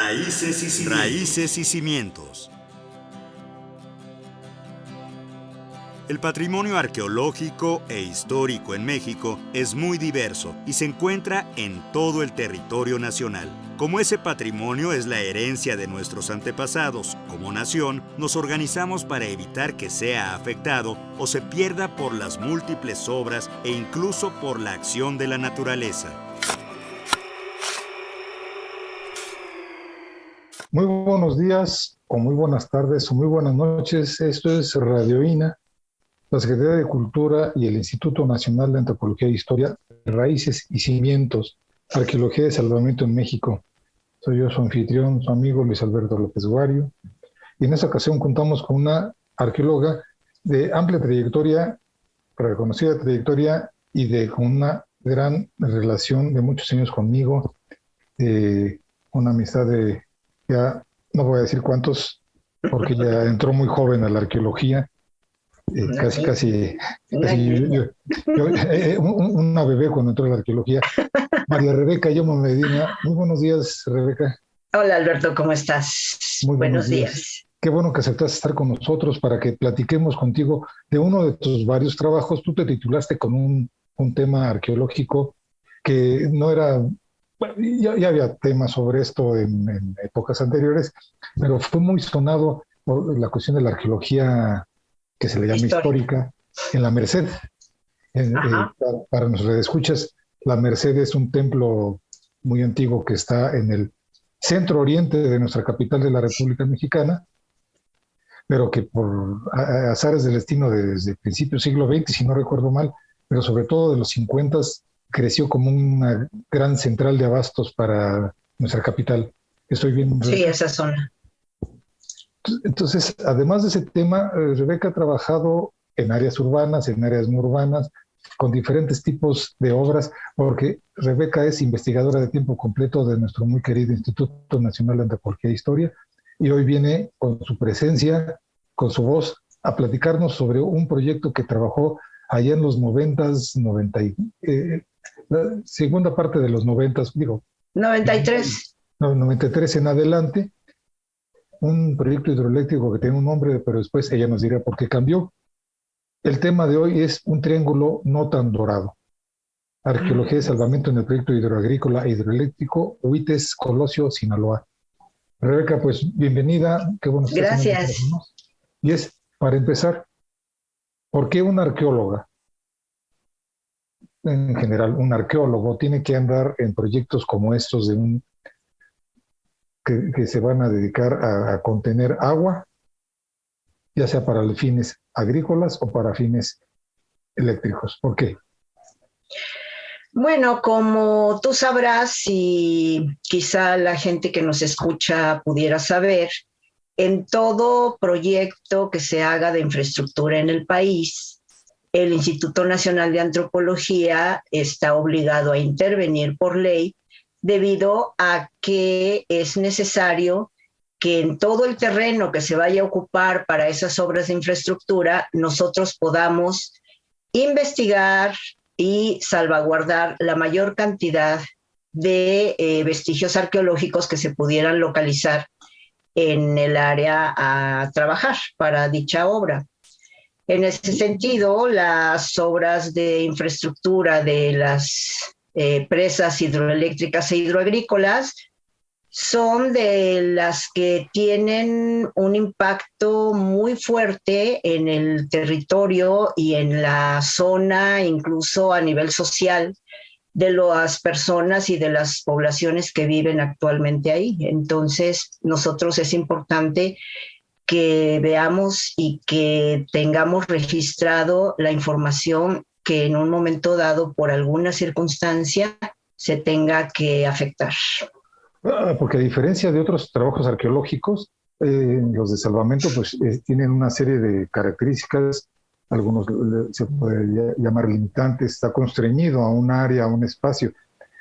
Raíces y cimientos. El patrimonio arqueológico e histórico en México es muy diverso y se encuentra en todo el territorio nacional. Como ese patrimonio es la herencia de nuestros antepasados, como nación, nos organizamos para evitar que sea afectado o se pierda por las múltiples obras e incluso por la acción de la naturaleza. Muy buenos días, o muy buenas tardes, o muy buenas noches. Esto es Radio INA, la Secretaría de Cultura y el Instituto Nacional de Antropología e Historia, Raíces y Cimientos, Arqueología de Salvamento en México. Soy yo, su anfitrión, su amigo Luis Alberto López Guario. Y en esta ocasión contamos con una arqueóloga de amplia trayectoria, reconocida trayectoria y con una gran relación de muchos años conmigo, una amistad de, ya no voy a decir cuántos, porque ya entró muy joven a la arqueología, casi una bebé cuando entró a la arqueología. María Rebeca Yomo Medina. Muy buenos días, Rebeca. Hola, Alberto, ¿cómo estás? Muy buenos días. Qué bueno que aceptaste estar con nosotros para que platiquemos contigo de uno de tus varios trabajos. Tú te titulaste con un tema arqueológico que no era... Bueno, ya había temas sobre esto en épocas anteriores, pero fue muy sonado por la cuestión de la arqueología que se le llama histórica en la Merced. Para nuestros redescuchas, la Merced es un templo muy antiguo que está en el centro oriente de nuestra capital de la República Mexicana, pero que por azares del destino desde principios del siglo XX, si no recuerdo mal, pero sobre todo de los 50, creció como una gran central de abastos para nuestra capital. Estoy bien. Sí, esa zona. Entonces, además de ese tema, Rebeca ha trabajado en áreas urbanas, en áreas no urbanas, con diferentes tipos de obras, porque Rebeca es investigadora de tiempo completo de nuestro muy querido Instituto Nacional de Antropología e Historia, y hoy viene con su presencia, con su voz, a platicarnos sobre un proyecto que trabajó allá en los 90s, la segunda parte de los 90s, 93. 93 en adelante, un proyecto hidroeléctrico que tiene un nombre, pero después ella nos dirá por qué cambió. El tema de hoy es un triángulo no tan dorado. Arqueología de salvamento en el proyecto hidroagrícola e hidroeléctrico Huites, Colosio, Sinaloa. Rebeca, pues bienvenida. Qué bueno que estás. Gracias. Y para empezar, ¿por qué una arqueóloga? En general, un arqueólogo tiene que andar en proyectos como estos que se van a dedicar a contener agua, ya sea para fines agrícolas o para fines eléctricos. ¿Por qué? Bueno, como tú sabrás y quizá la gente que nos escucha pudiera saber, en todo proyecto que se haga de infraestructura en el país, el Instituto Nacional de Antropología está obligado a intervenir por ley debido a que es necesario que en todo el terreno que se vaya a ocupar para esas obras de infraestructura nosotros podamos investigar y salvaguardar la mayor cantidad de vestigios arqueológicos que se pudieran localizar en el área a trabajar para dicha obra. En ese sentido, las obras de infraestructura de las presas hidroeléctricas e hidroagrícolas son de las que tienen un impacto muy fuerte en el territorio y en la zona, incluso a nivel social, de las personas y de las poblaciones que viven actualmente ahí. Entonces, nosotros es importante que veamos y que tengamos registrado la información que en un momento dado, por alguna circunstancia, se tenga que afectar. Porque a diferencia de otros trabajos arqueológicos, los de salvamento pues tienen una serie de características, algunos se puede llamar limitantes, está constreñido a un área, a un espacio,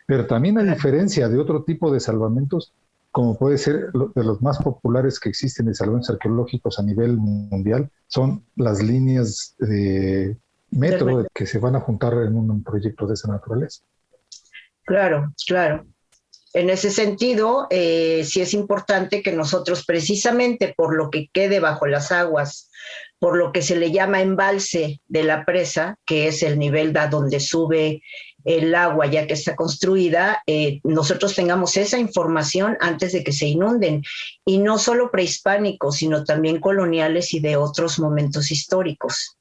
pero también a diferencia de otro tipo de salvamentos, como puede ser de los más populares que existen de salvamentos arqueológicos a nivel mundial, son las líneas de metro que se van a juntar en un proyecto de esa naturaleza. Claro, claro. En ese sentido, sí es importante que nosotros, precisamente por lo que quede bajo las aguas, por lo que se le llama embalse de la presa, que es el nivel a donde sube el agua ya que está construida, nosotros tengamos esa información antes de que se inunden, y no solo prehispánicos, sino también coloniales y de otros momentos históricos.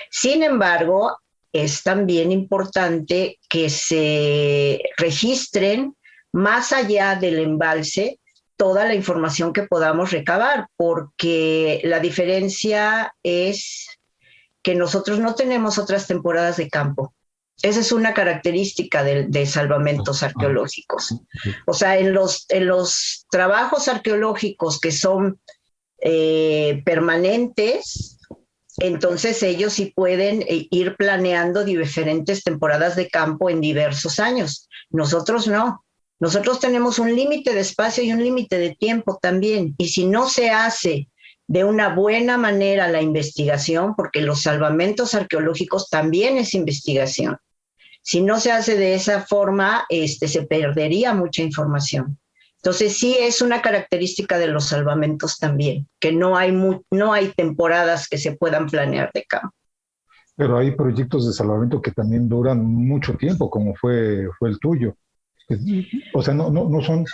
Sin embargo, es también importante que se registren más allá del embalse toda la información que podamos recabar, porque la diferencia es que nosotros no tenemos otras temporadas de campo. Esa es una característica de salvamentos arqueológicos. O sea, en los trabajos arqueológicos que son permanentes, entonces ellos sí pueden ir planeando diferentes temporadas de campo en diversos años. Nosotros no. Nosotros tenemos un límite de espacio y un límite de tiempo también. Y si no se hace de una buena manera la investigación, porque los salvamentos arqueológicos también es investigación, si no se hace de esa forma, se perdería mucha información. Entonces sí es una característica de los salvamentos también, que no hay temporadas que se puedan planear de campo. Pero hay proyectos de salvamento que también duran mucho tiempo, como fue el tuyo. O sea, no son,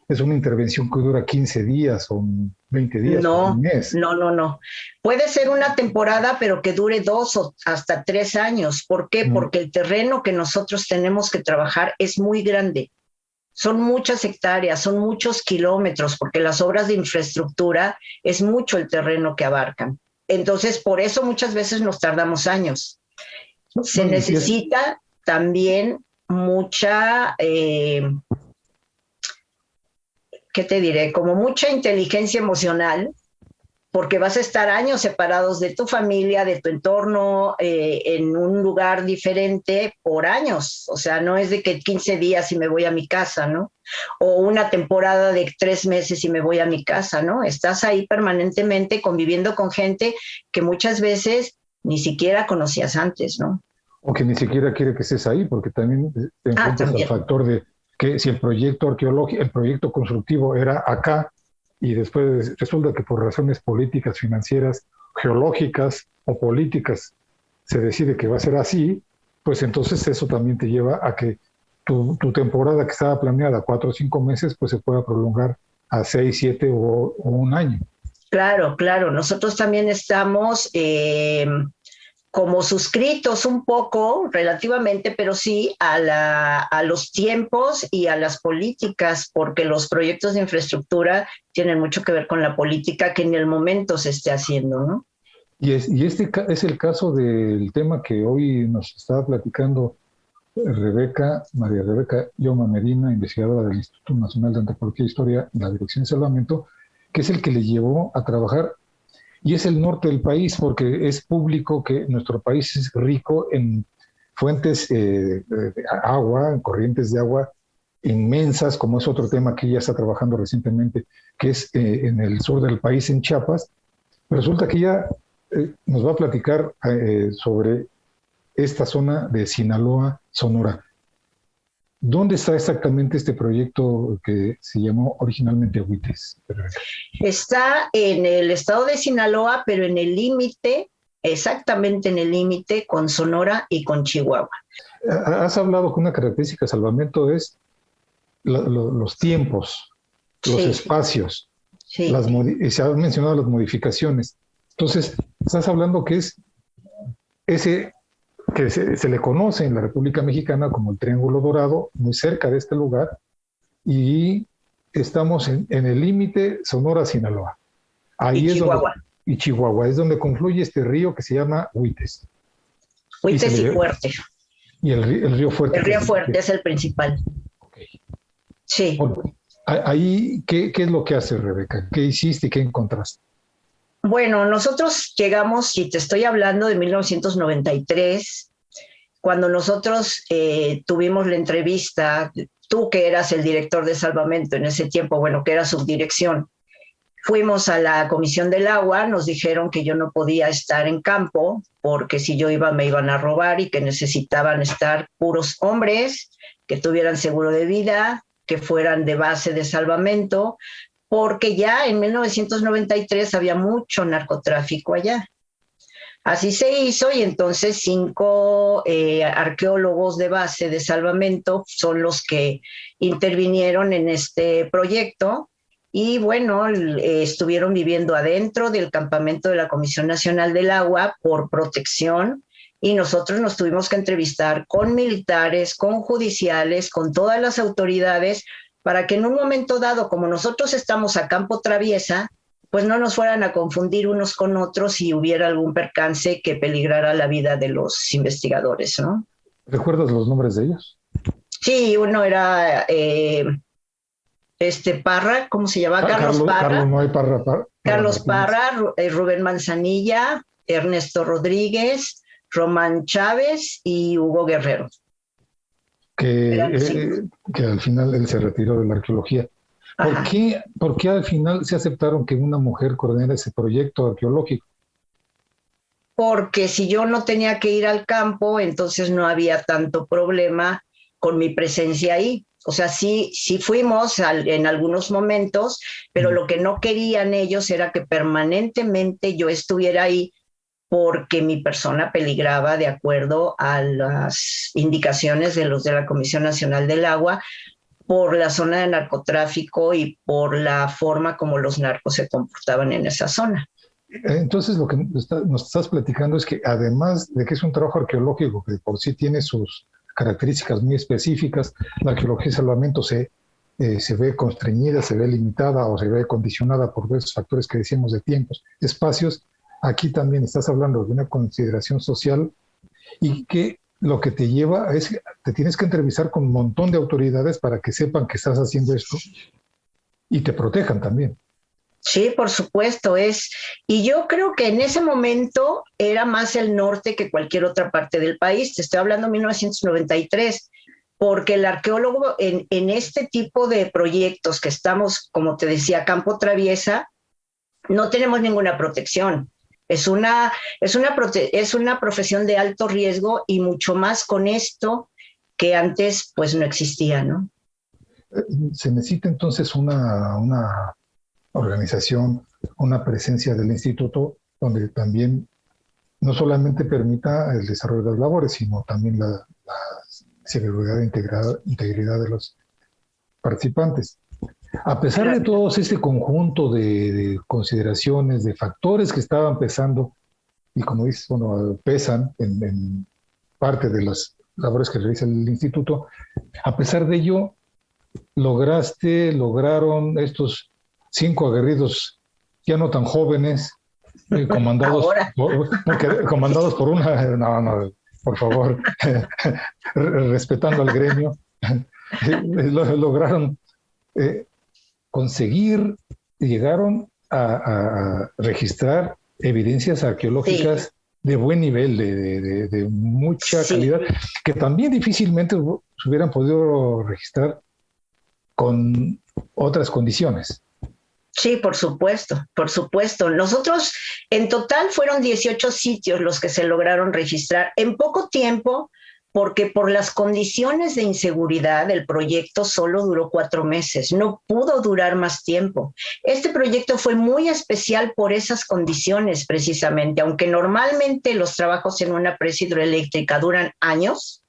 es una intervención que dura 15 días o 20 días o un mes. No. Puede ser una temporada, pero que dure 2 o hasta 3 años. ¿Por qué? Porque el terreno que nosotros tenemos que trabajar es muy grande. Son muchas hectáreas, son muchos kilómetros, porque las obras de infraestructura es mucho el terreno que abarcan. Entonces, por eso muchas veces nos tardamos años. Se necesita también mucha, ¿qué te diré? Como mucha inteligencia emocional, porque vas a estar años separados de tu familia, de tu entorno, en un lugar diferente por años. O sea, no es de que 15 días y me voy a mi casa, ¿no? O una temporada de 3 meses y me voy a mi casa, ¿no? Estás ahí permanentemente conviviendo con gente que muchas veces ni siquiera conocías antes, ¿no? O que ni siquiera quiere que estés ahí, porque también te enfrentas al factor de que si el proyecto arqueológico, el proyecto constructivo era acá, y después resulta que por razones políticas, financieras, geológicas o políticas se decide que va a ser así, pues entonces eso también te lleva a que tu temporada que estaba planeada 4 o 5 meses, pues se pueda prolongar a 6, 7 o un año. Claro. Nosotros también estamos como suscritos un poco, relativamente, pero sí a los tiempos y a las políticas, porque los proyectos de infraestructura tienen mucho que ver con la política que en el momento se esté haciendo, ¿no? Y este es el caso del tema que hoy nos estaba platicando María Rebeca Yoma Medina, investigadora del Instituto Nacional de Antropología e Historia de la Dirección de Salvamento, que es el que le llevó a trabajar. Y es el norte del país, porque es público que nuestro país es rico en fuentes de agua, en corrientes de agua inmensas, como es otro tema que ella está trabajando recientemente, que es en el sur del país, en Chiapas. Resulta que ella nos va a platicar sobre esta zona de Sinaloa, Sonora. ¿Dónde está exactamente este proyecto que se llamó originalmente Huites? Está en el estado de Sinaloa, pero en el límite, exactamente en el límite con Sonora y con Chihuahua. Has hablado que una característica de salvamento es los tiempos, los espacios, sí. Y se han mencionado las modificaciones. Entonces, estás hablando que es ese que se le conoce en la República Mexicana como el Triángulo Dorado, muy cerca de este lugar, y estamos en el límite Sonora-Sinaloa. Ahí es Chihuahua. Y Chihuahua, es donde confluye este río que se llama Huites. Huites y Fuerte. Y el río Fuerte. El río Fuerte es el principal. Okay. Sí. Bueno, ahí, ¿qué es lo que hace, Rebeca? ¿Qué hiciste y qué encontraste? Bueno, nosotros llegamos, y te estoy hablando de 1993, cuando nosotros tuvimos la entrevista, tú que eras el director de salvamento en ese tiempo, bueno, que era subdirección, fuimos a la Comisión del Agua, nos dijeron que yo no podía estar en campo, porque si yo iba me iban a robar y que necesitaban estar puros hombres, que tuvieran seguro de vida, que fueran de base de salvamento, porque ya en 1993 había mucho narcotráfico allá. Así se hizo y entonces 5 arqueólogos de base de salvamento son los que intervinieron en este proyecto y bueno, estuvieron viviendo adentro del campamento de la Comisión Nacional del Agua por protección y nosotros nos tuvimos que entrevistar con militares, con judiciales, con todas las autoridades para que en un momento dado, como nosotros estamos a campo traviesa, pues no nos fueran a confundir unos con otros y hubiera algún percance que peligrara la vida de los investigadores, ¿no? ¿Recuerdas los nombres de ellos? Sí, uno era Parra, ¿cómo se llamaba? Carlos Parra. Carlos Parra, Rubén Manzanilla, Ernesto Rodríguez, Román Chávez y Hugo Guerrero. Que al final él se retiró de la arqueología. ¿Por qué al final se aceptaron que una mujer coordinara ese proyecto arqueológico? Porque si yo no tenía que ir al campo, entonces no había tanto problema con mi presencia ahí. O sea, sí fuimos en algunos momentos, pero lo que no querían ellos era que permanentemente yo estuviera ahí porque mi persona peligraba de acuerdo a las indicaciones de los de la Comisión Nacional del Agua, por la zona de narcotráfico y por la forma como los narcos se comportaban en esa zona. Entonces lo que nos estás platicando es que además de que es un trabajo arqueológico que por sí tiene sus características muy específicas, la arqueología de salvamento se ve constreñida, se ve limitada o se ve condicionada por esos factores que decíamos de tiempos, espacios. Aquí también estás hablando de una consideración social y que lo que te lleva es que te tienes que entrevistar con un montón de autoridades para que sepan que estás haciendo esto y te protejan también. Sí, por supuesto y yo creo que en ese momento era más el norte que cualquier otra parte del país. Te estoy hablando de 1993, porque el arqueólogo en este tipo de proyectos que estamos, como te decía, campo traviesa, no tenemos ninguna protección. Es una profesión de alto riesgo y mucho más con esto que antes pues no existía, ¿no? Se necesita entonces una organización, una presencia del instituto donde también no solamente permita el desarrollo de las labores, sino también la seguridad e integridad de los participantes. A pesar de todo este conjunto de consideraciones, de factores que estaban pesando, y como dices, bueno, pesan en parte de las labores que realiza el instituto, a pesar de ello, lograron estos 5 aguerridos, ya no tan jóvenes, comandados por una... No, por favor, respetando al gremio, lograron... llegaron a registrar evidencias arqueológicas de buen nivel, de mucha calidad, que también difícilmente se hubieran podido registrar con otras condiciones. Sí, por supuesto, por supuesto. Nosotros, en total fueron 18 sitios los que se lograron registrar en poco tiempo, porque por las condiciones de inseguridad el proyecto solo duró 4 meses, no pudo durar más tiempo. Este proyecto fue muy especial por esas condiciones precisamente, aunque normalmente los trabajos en una presa hidroeléctrica duran años,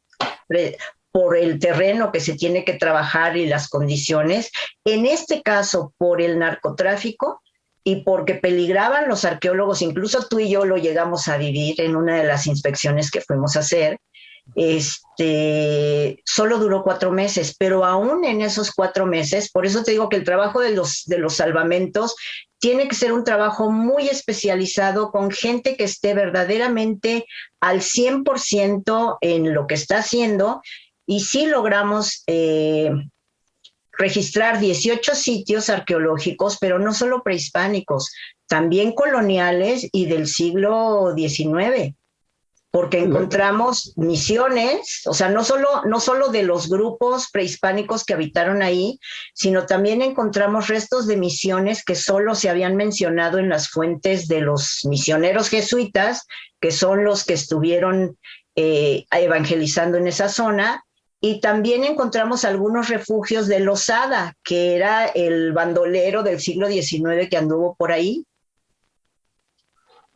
por el terreno que se tiene que trabajar y las condiciones, en este caso por el narcotráfico y porque peligraban los arqueólogos, incluso tú y yo lo llegamos a vivir en una de las inspecciones que fuimos a hacer, solo duró 4 meses, pero aún en esos 4 meses, por eso te digo que el trabajo de los salvamentos tiene que ser un trabajo muy especializado con gente que esté verdaderamente al 100% en lo que está haciendo, y sí logramos registrar 18 sitios arqueológicos, pero no solo prehispánicos, también coloniales y del siglo XIX. Porque encontramos misiones, o sea, no solo de los grupos prehispánicos que habitaron ahí, sino también encontramos restos de misiones que solo se habían mencionado en las fuentes de los misioneros jesuitas, que son los que estuvieron evangelizando en esa zona, y también encontramos algunos refugios de Losada, que era el bandolero del siglo XIX que anduvo por ahí.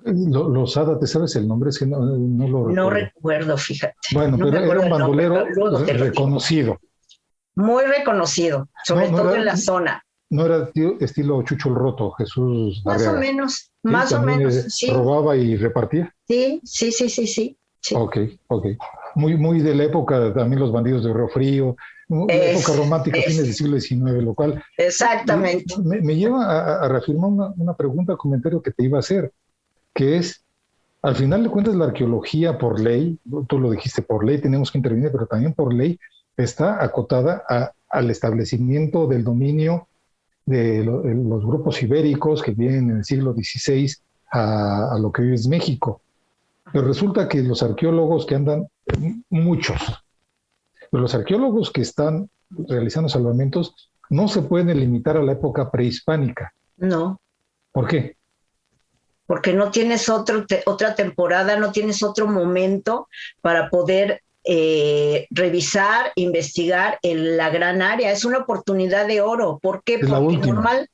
Losada, ¿te sabes el nombre? Es que no lo No recuerdo. recuerdo, fíjate. Bueno, No pero me era acuerdo un el nombre, bandolero pero luego te lo digo. reconocido. Muy reconocido, sobre No todo era, en la zona. no era estilo Chucho el Roto, Jesús Barrera. Sí, Más o también menos, sí, robaba y repartía. sí, sí, sí, sí, sí, sí. Ok, ok. Muy de la época, también los bandidos de Río Frío, la época romántica, fines del siglo XIX, lo cual Exactamente. me lleva a reafirmar una pregunta, comentario que te iba a hacer, que es, al final de cuentas, la arqueología por ley, tú lo dijiste, por ley tenemos que intervenir, pero también por ley está acotada al establecimiento del dominio de los grupos ibéricos que vienen en el siglo XVI a lo que hoy es México. Pero resulta que los arqueólogos que andan, muchos, pero los arqueólogos que están realizando salvamentos no se pueden limitar a la época prehispánica. No, ¿Por qué? porque no tienes otra temporada, no tienes otro momento para poder revisar, investigar en la gran área. Es una oportunidad de oro. ¿Por qué? Es la Porque última.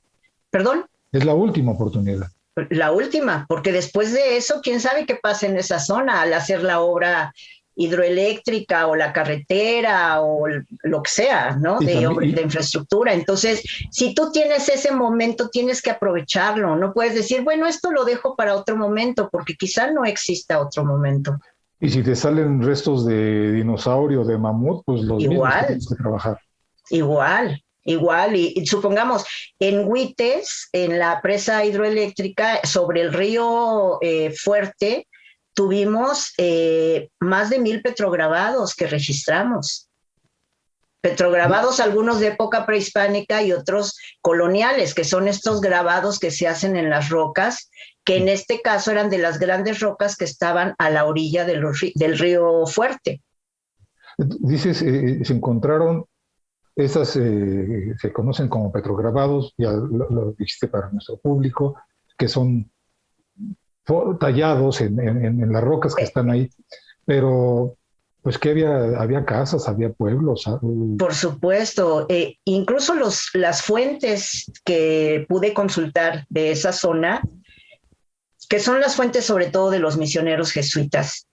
perdón, Es la última oportunidad. la última, porque después de eso, quién sabe qué pasa en esa zona al hacer la obra hidroeléctrica o la carretera o lo que sea, ¿no? De infraestructura. Entonces, si tú tienes ese momento, tienes que aprovecharlo. No puedes decir, bueno, esto lo dejo para otro momento, porque quizá no exista otro momento. Y si te salen restos de dinosaurio, de mamut, pues los mismos que tienes que trabajar. Igual. Y supongamos, en Huites, en la presa hidroeléctrica, sobre el río Fuerte, tuvimos más de 1,000 petrograbados que registramos. Petrograbados, algunos de época prehispánica y otros coloniales, que son estos grabados que se hacen en las rocas, que en este caso eran de las grandes rocas que estaban a la orilla del río Fuerte. Dices, se encontraron esas, se conocen como petrograbados, ya lo dijiste para nuestro público, que son tallados en las rocas que están ahí, pero pues que había casas, había pueblos. Por supuesto, incluso las fuentes que pude consultar de esa zona, que son las fuentes sobre todo de los misioneros jesuitas,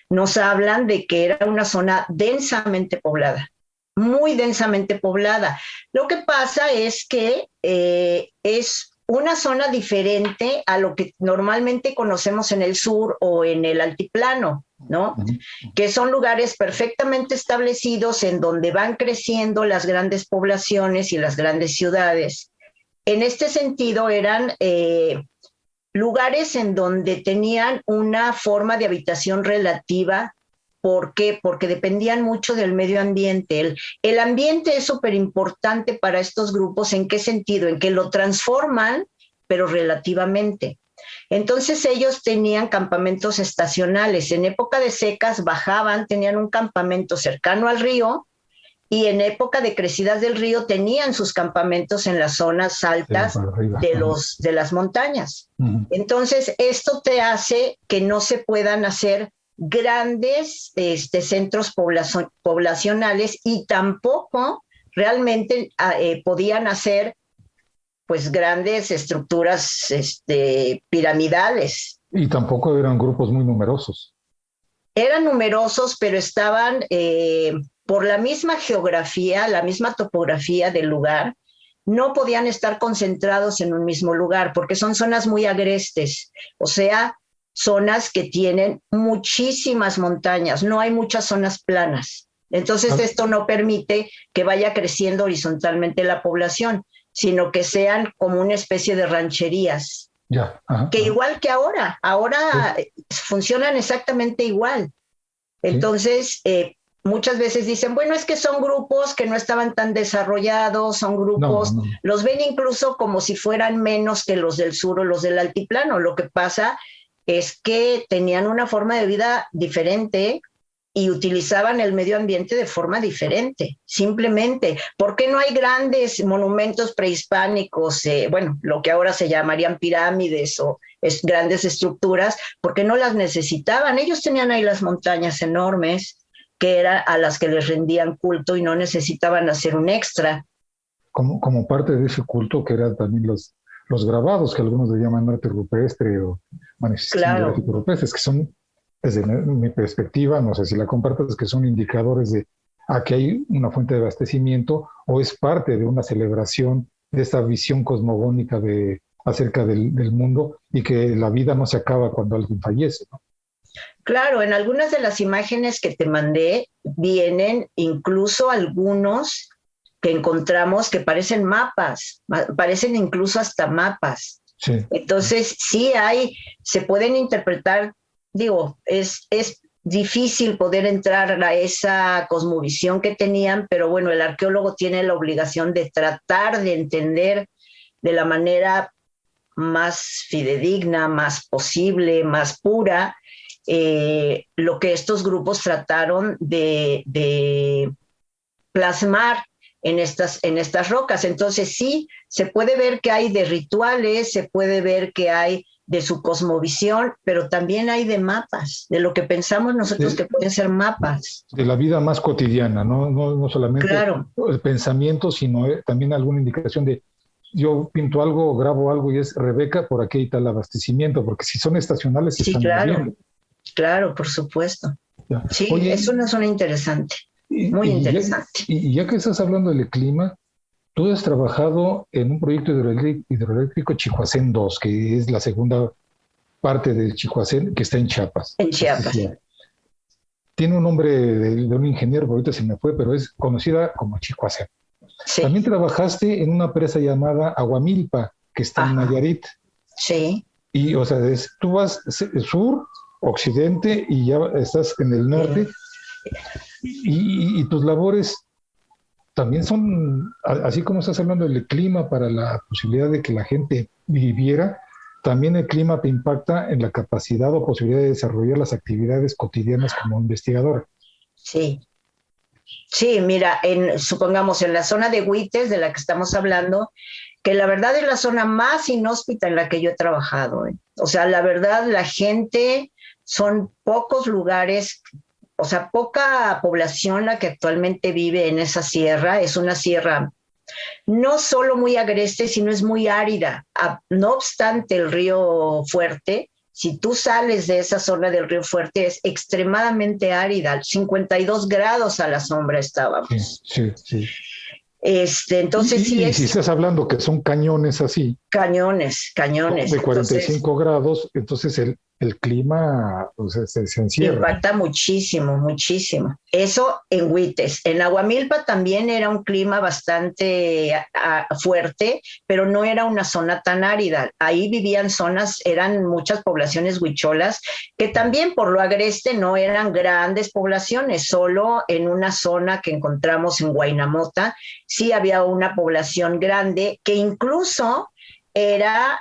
nos hablan de que era una zona densamente poblada, muy densamente poblada. Lo que pasa es que es una zona diferente a lo que normalmente conocemos en el sur o en el altiplano, ¿no? Uh-huh. Que son lugares perfectamente establecidos en donde van creciendo las grandes poblaciones y las grandes ciudades. En este sentido eran lugares en donde tenían una forma de habitación relativa. ¿Por qué? Porque dependían mucho del medio ambiente. El ambiente es súper importante para estos grupos. ¿En qué sentido? En que lo transforman, pero relativamente. Entonces ellos tenían campamentos estacionales. En época de secas bajaban, tenían un campamento cercano al río, y en época de crecidas del río tenían sus campamentos en las zonas altas de las montañas. Uh-huh. Entonces esto te hace que no se puedan hacer grandes centros poblacionales, y tampoco realmente podían hacer pues grandes estructuras piramidales. Y tampoco eran grupos muy numerosos. Eran numerosos, pero estaban por la misma geografía, la misma topografía del lugar, no podían estar concentrados en un mismo lugar, porque son zonas muy agrestes, o sea, zonas que tienen muchísimas montañas, no hay muchas zonas planas. Entonces esto no permite que vaya creciendo horizontalmente la población, sino que sean como una especie de rancherías. Ya, que igual que ahora sí. Funcionan exactamente igual. Entonces, muchas veces dicen, bueno, es que son grupos que no estaban tan desarrollados, son grupos, los ven incluso como si fueran menos que los del sur o los del altiplano. Lo que pasa es que tenían una forma de vida diferente y utilizaban el medio ambiente de forma diferente, simplemente. ¿Por qué no hay grandes monumentos prehispánicos, lo que ahora se llamarían pirámides o grandes estructuras? Porque no las necesitaban. Ellos tenían ahí las montañas enormes, que era a las que les rendían culto y no necesitaban hacer un extra. Como parte de ese culto que eran también los grabados, que algunos le llaman arte rupestre o manifestación Claro. gráfico rupestres, que son, desde mi perspectiva, no sé si la compartes, que son indicadores de a que hay una fuente de abastecimiento o es parte de una celebración de esta visión cosmogónica acerca del mundo y que la vida no se acaba cuando alguien fallece, ¿no? Claro, en algunas de las imágenes que te mandé vienen incluso algunos que encontramos que parecen mapas, parecen incluso hasta mapas. Sí. Entonces, sí se pueden interpretar, digo, es difícil poder entrar a esa cosmovisión que tenían, pero bueno, el arqueólogo tiene la obligación de tratar de entender de la manera más fidedigna, más posible, más pura, lo que estos grupos trataron de plasmar en estas rocas. Entonces sí, se puede ver que hay de rituales, se puede ver que hay de su cosmovisión, pero también hay de mapas, de lo que pensamos nosotros que pueden ser mapas. De la vida más cotidiana, no solamente claro. El pensamiento, sino también alguna indicación de yo pinto algo, grabo algo y es Rebeca, por aquí está el abastecimiento, porque si son estacionales se están moviendo. Claro, por supuesto. Ya. Sí, Oye, es una zona interesante, muy interesante. Y ya que estás hablando del clima, tú has trabajado en un proyecto hidroeléctrico Chihuacén 2, que es la segunda parte del Chihuacén, que está en Chiapas. En Chiapas. Sí. Tiene un nombre de un ingeniero, ahorita se me fue, pero es conocida como Chihuacén. Sí. También trabajaste en una presa llamada Aguamilpa, que está en Nayarit. Sí. Y, o sea, tú vas sur, occidente, y ya estás en el norte. Y tus labores también son, así como estás hablando del clima para la posibilidad de que la gente viviera, también el clima te impacta en la capacidad o posibilidad de desarrollar las actividades cotidianas como investigador. Sí. Sí, mira, supongamos en la zona de Huites, de la que estamos hablando, que la verdad es la zona más inhóspita en la que yo he trabajado. O sea, la verdad, la gente, son pocos lugares, o sea, poca población la que actualmente vive en esa sierra. Es una sierra no solo muy agreste, sino es muy árida. No obstante el río Fuerte, si tú sales de esa zona del río Fuerte, es extremadamente árida. 52 grados a la sombra estábamos. Sí. Entonces sí es... Y si estás hablando que son cañones así. Cañones. De 45 grados, entonces el clima se encierra. Impacta muchísimo. Eso en Huites. En Aguamilpa también era un clima bastante fuerte, pero no era una zona tan árida. Ahí vivían eran muchas poblaciones huicholas, que también por lo agreste no eran grandes poblaciones. Solo en una zona que encontramos en Huaynamota, sí había una población grande que incluso era...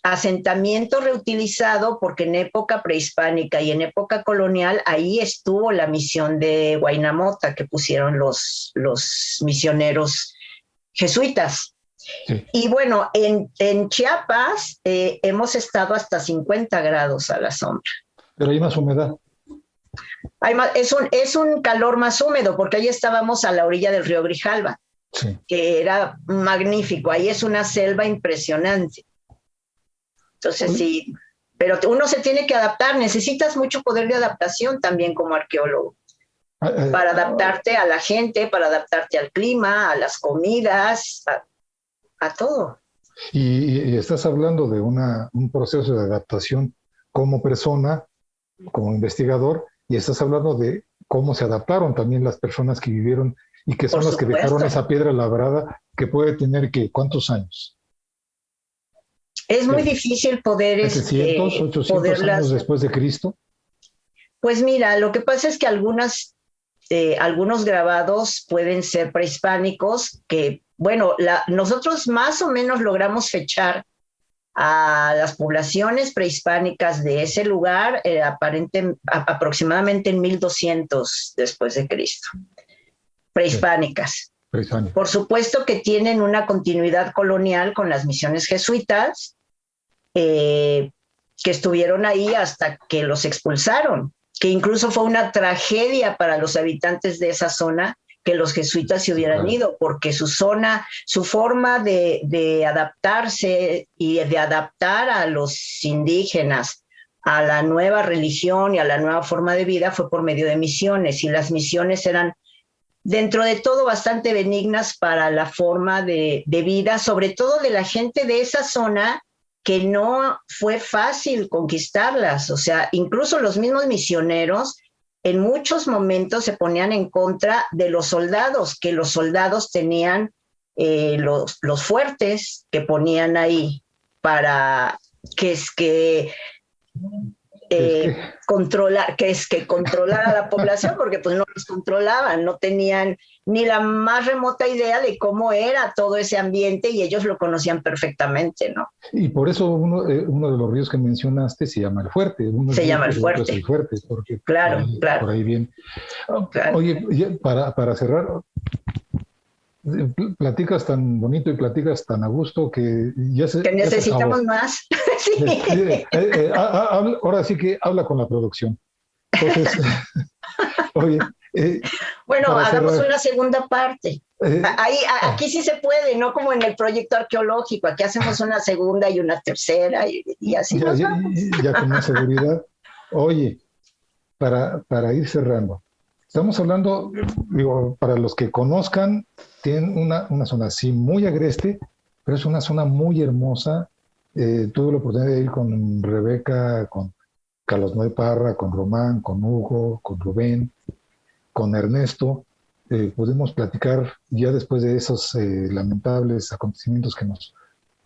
asentamiento reutilizado, porque en época prehispánica y en época colonial ahí estuvo la misión de Huaynamota que pusieron los misioneros jesuitas. Sí. Y bueno, en Chiapas hemos estado hasta 50 grados a la sombra. Pero hay más humedad. Es un calor más húmedo, porque ahí estábamos a la orilla del río Grijalva, sí, que era magnífico. Ahí es una selva impresionante. Entonces sí, pero uno se tiene que adaptar, necesitas mucho poder de adaptación también como arqueólogo, para adaptarte a la gente, para adaptarte al clima, a las comidas, a todo. Y estás hablando de un proceso de adaptación como persona, como investigador, y estás hablando de cómo se adaptaron también las personas que vivieron y que son las que dejaron esa piedra labrada que puede tener, ¿cuántos años? Es muy difícil poder... 700, 800 años después de Cristo. Pues mira, lo que pasa es que algunos grabados pueden ser prehispánicos, que, bueno, nosotros más o menos logramos fechar a las poblaciones prehispánicas de ese lugar aproximadamente en 1200 después de Cristo. Prehispánicas. Por supuesto que tienen una continuidad colonial con las misiones jesuitas, que estuvieron ahí hasta que los expulsaron. que incluso fue una tragedia para los habitantes de esa zona que los jesuitas se hubieran ido, porque su zona, su forma de adaptarse y de adaptar a los indígenas a la nueva religión y a la nueva forma de vida fue por medio de misiones, y las misiones eran dentro de todo bastante benignas para la forma de vida, sobre todo de la gente de esa zona, que no fue fácil conquistarlas. O sea, incluso los mismos misioneros en muchos momentos se ponían en contra de los soldados, que los soldados tenían los fuertes que ponían ahí para controlar a la población, porque pues no los controlaban, no tenían ni la más remota idea de cómo era todo ese ambiente, y ellos lo conocían perfectamente, ¿no? Y por eso uno de los ríos que mencionaste se llama el Fuerte. Se llama el Fuerte. Es el Fuerte, porque claro. Por ahí bien. Claro. Oye, para cerrar, platicas tan bonito y platicas tan a gusto que que necesitamos más. Sí. Ahora sí que habla con la producción. Entonces, oye. Bueno, hagamos una segunda parte. Aquí sí se puede, no como en el proyecto arqueológico. Aquí hacemos una segunda y una tercera y así. Ya con más seguridad. Oye, para ir cerrando, estamos hablando, digo, para los que conozcan, tienen una zona así muy agreste, pero es una zona muy hermosa. Tuve la oportunidad de ir con Rebeca, con Carlos Noé Parra, con Román, con Hugo, con Rubén, con Ernesto. Pudimos platicar ya después de esos lamentables acontecimientos que nos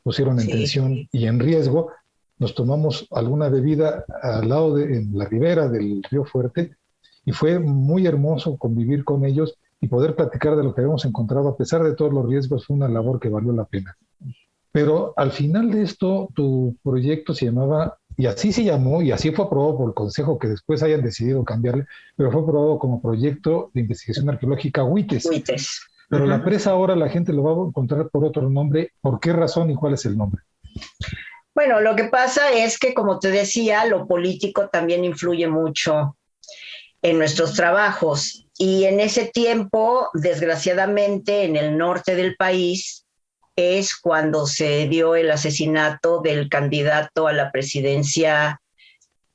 pusieron en tensión y en riesgo. Nos tomamos alguna bebida al lado en la ribera del Río Fuerte, y fue muy hermoso convivir con ellos y poder platicar de lo que habíamos encontrado. A pesar de todos los riesgos, fue una labor que valió la pena. Pero al final de esto, tu proyecto se llamaba, y así se llamó, y así fue aprobado por el Consejo, que después hayan decidido cambiarle, pero fue aprobado como Proyecto de Investigación Arqueológica Huites. Pero la presa ahora la gente lo va a encontrar por otro nombre. ¿Por qué razón y cuál es el nombre? Bueno, lo que pasa es que, como te decía, lo político también influye mucho en nuestros trabajos. Y en ese tiempo, desgraciadamente, en el norte del país, es cuando se dio el asesinato del candidato a la presidencia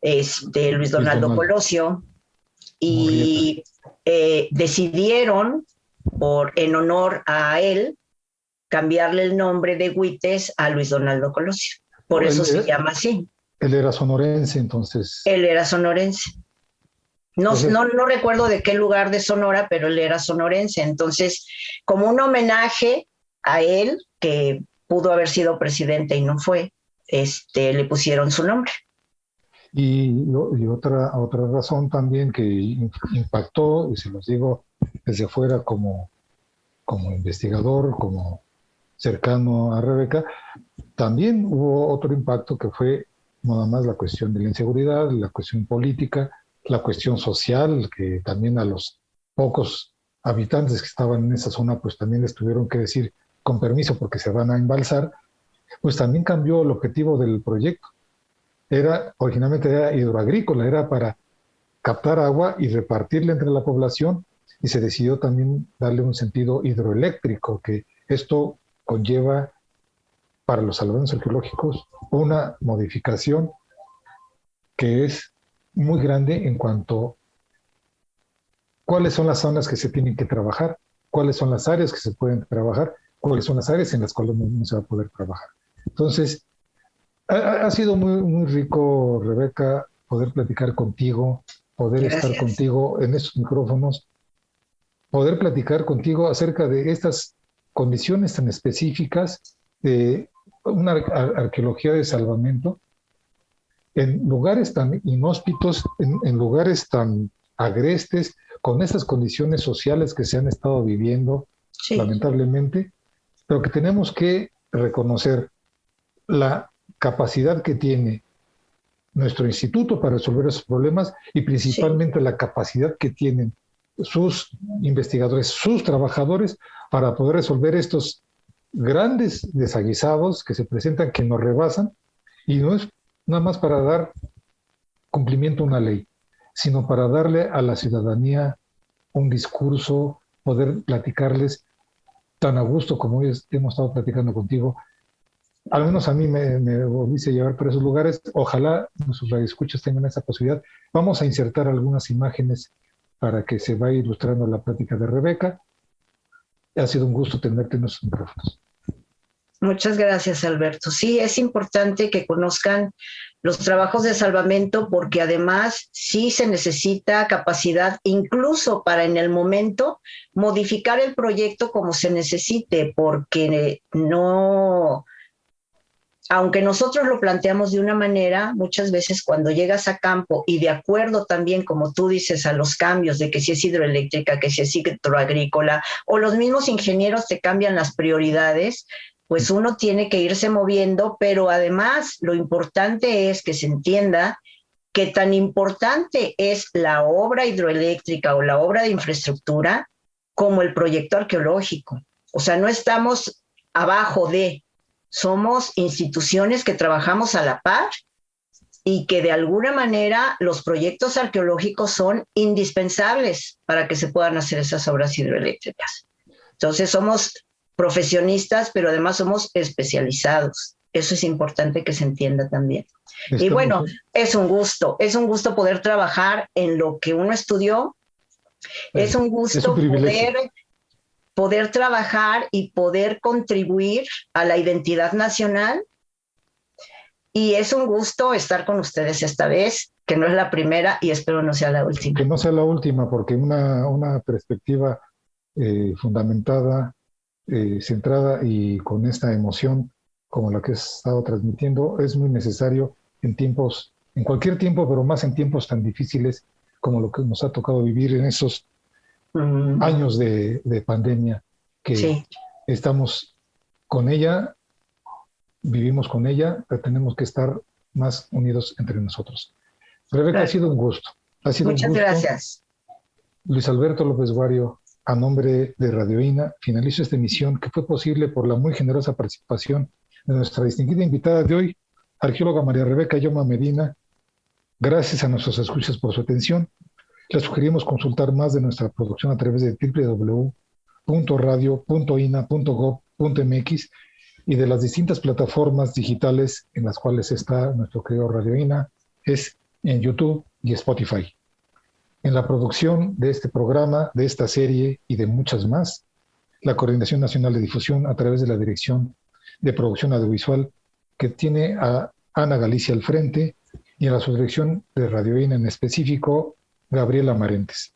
de Luis Donaldo Colosio, y decidieron, en honor a él, cambiarle el nombre de Huites a Luis Donaldo Colosio. Por eso se llama así. Él era sonorense, entonces. Él era sonorense. No recuerdo de qué lugar de Sonora, pero él era sonorense. Entonces, como un homenaje a él, que pudo haber sido presidente y no fue, le pusieron su nombre. Y otra razón también que impactó, y se los digo desde fuera como investigador, como cercano a Rebeca, también hubo otro impacto que fue nada más la cuestión de la inseguridad, la cuestión política, la cuestión social, que también a los pocos habitantes que estaban en esa zona, pues también les tuvieron que decir con permiso porque se van a embalsar. Pues también cambió el objetivo del proyecto. Originalmente era hidroagrícola, era para captar agua y repartirla entre la población, y se decidió también darle un sentido hidroeléctrico, que esto conlleva para los salvavidas arqueológicos una modificación que es muy grande en cuanto a cuáles son las zonas que se tienen que trabajar, cuáles son las áreas que se pueden trabajar, cuáles son las áreas en las cuales no se va a poder trabajar. Entonces, ha sido muy, muy rico, Rebeca, poder platicar contigo, poder estar contigo en estos micrófonos, poder platicar contigo acerca de estas condiciones tan específicas de una arqueología de salvamento en lugares tan inhóspitos, en lugares tan agrestes, con estas condiciones sociales que se han estado viviendo, lamentablemente, pero que tenemos que reconocer la capacidad que tiene nuestro instituto para resolver esos problemas, y principalmente la capacidad que tienen sus investigadores, sus trabajadores, para poder resolver estos grandes desaguisados que se presentan, que nos rebasan, y no es nada más para dar cumplimiento a una ley, sino para darle a la ciudadanía un discurso, poder platicarles tan a gusto como hoy hemos estado platicando contigo. Al menos a mí me volviste a llevar por esos lugares. Ojalá nuestros radioescuchas tengan esa posibilidad. Vamos a insertar algunas imágenes para que se vaya ilustrando la plática de Rebeca. Ha sido un gusto tenerte en nuestros micrófonos. Muchas gracias, Alberto. Sí, es importante que conozcan los trabajos de salvamento porque además sí se necesita capacidad incluso para en el momento modificar el proyecto como se necesite, porque no, aunque nosotros lo planteamos de una manera, muchas veces cuando llegas a campo y de acuerdo también, como tú dices, a los cambios de que si es hidroeléctrica, que si es hidroagrícola, o los mismos ingenieros te cambian las prioridades, pues uno tiene que irse moviendo, pero además lo importante es que se entienda que tan importante es la obra hidroeléctrica o la obra de infraestructura como el proyecto arqueológico. O sea, no estamos abajo de, somos instituciones que trabajamos a la par y que de alguna manera los proyectos arqueológicos son indispensables para que se puedan hacer esas obras hidroeléctricas. Entonces somos profesionistas, pero además somos especializados. Eso es importante que se entienda también. Y bueno, es un gusto poder trabajar en lo que uno estudió. Es un gusto poder trabajar y poder contribuir a la identidad nacional. Y es un gusto estar con ustedes esta vez, que no es la primera y espero no sea la última. Que no sea la última, porque una perspectiva fundamentada, centrada y con esta emoción como la que has estado transmitiendo es muy necesario en cualquier tiempo, pero más en tiempos tan difíciles como lo que nos ha tocado vivir en esos años de pandemia, que sí, estamos con ella, vivimos con ella, pero tenemos que estar más unidos entre nosotros. Rebeca, ha sido un gusto. Muchas gracias. Luis Alberto López Guario, a nombre de Radioína, finalizo esta emisión que fue posible por la muy generosa participación de nuestra distinguida invitada de hoy, arqueóloga María Rebeca Yoma Medina. Gracias a nuestros escuchas por su atención. Les sugerimos consultar más de nuestra producción a través de www.radio.ina.gov.mx y de las distintas plataformas digitales en las cuales está nuestro querido Radioína, es en YouTube y Spotify. En la producción de este programa, de esta serie y de muchas más, la Coordinación Nacional de Difusión a través de la Dirección de Producción Audiovisual, que tiene a Ana Galicia al frente, y en la subdirección de Radioína en específico, Gabriela Marentes.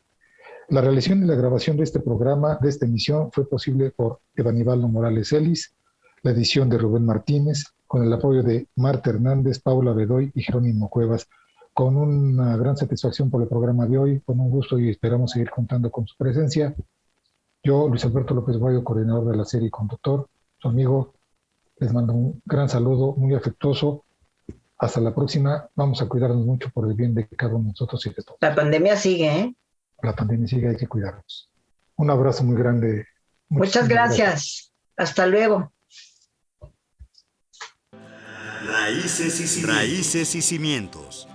La realización y la grabación de este programa, de esta emisión, fue posible por Evanibaldo Morales Ellis, la edición de Rubén Martínez, con el apoyo de Marta Hernández, Paula Bedoy y Jerónimo Cuevas. Con una gran satisfacción por el programa de hoy, con un gusto y esperamos seguir contando con su presencia. Yo, Luis Alberto López Guayo, coordinador de la serie y conductor, su amigo, les mando un gran saludo, muy afectuoso. Hasta la próxima. Vamos a cuidarnos mucho por el bien de cada uno de nosotros y de todos. La pandemia sigue, ¿eh? La pandemia sigue, hay que cuidarnos. Un abrazo muy grande. Muchas gracias. Hasta luego. Raíces y cimientos.